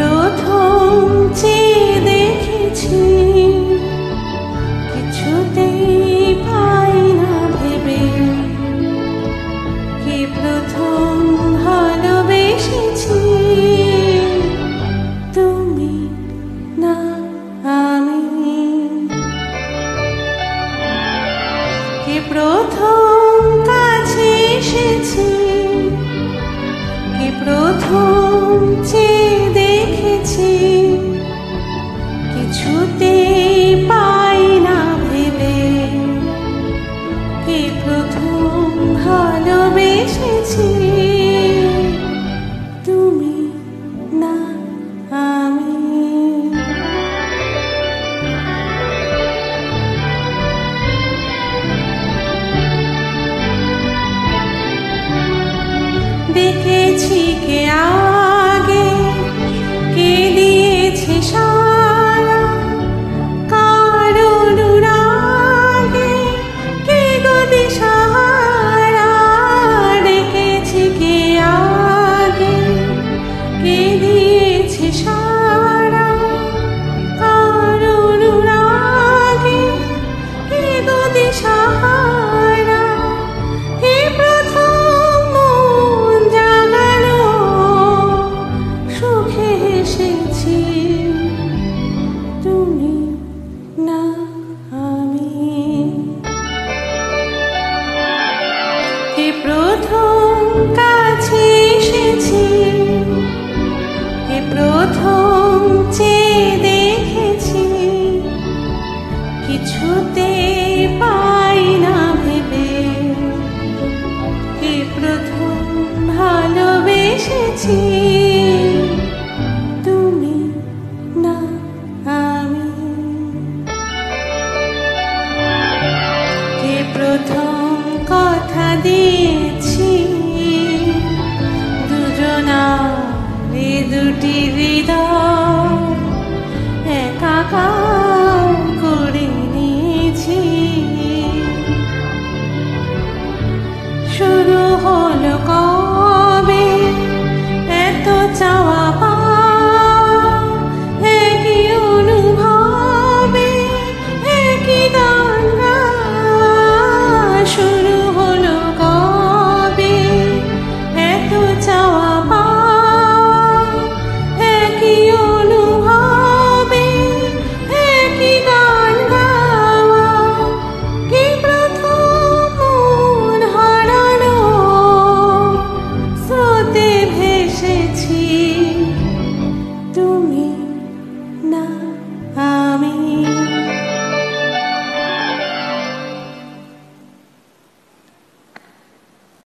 প্রথম চেয়ে দেখেছি, কিছুতেই পাই না ভেবে, কে প্রথম ভালোবেসেছি, তুমি না আমি। কে প্রথম কাছে এসেছি, কে প্রথম চেয়ে দেখেছি, কিছুতেই পাই না ভেবে, কে প্রথম ভালোবেসেছি, তুমি না আমি। দেখেছি কে আগে, কে দিয়েছে সারা, কার অনুরাগে কে গো দিশাহারা। দেখেছি কে আগে, কে দিয়েছে সারা, কার অনুরাগে কে গো দিশাহারা। কে প্রথম মন জাগালো, সুখে হেসেছি, তুমি না আমি। কে প্রথম কাছে এসেছি, কে প্রথম চেয়ে দেখেছি, কিছুতে পাই না ভেবে, কে প্রথম ভালোবেসেছি, তুমি না আমি। কে প্রথম কথা দিয়েছি, দুজনারে দুটি হৃদয় একাকার করে নিয়েছি। শুরু হলো কবে এত চাওয়া পাওয়া, একই অনুভবে একই গান গাওয়া। শুরু হলো কবে এত চাওয়া পাওয়া, একই অনুভবে একই গান গাওয়া। কে প্রথম মন হারানো স্রোতে ভেসেছি,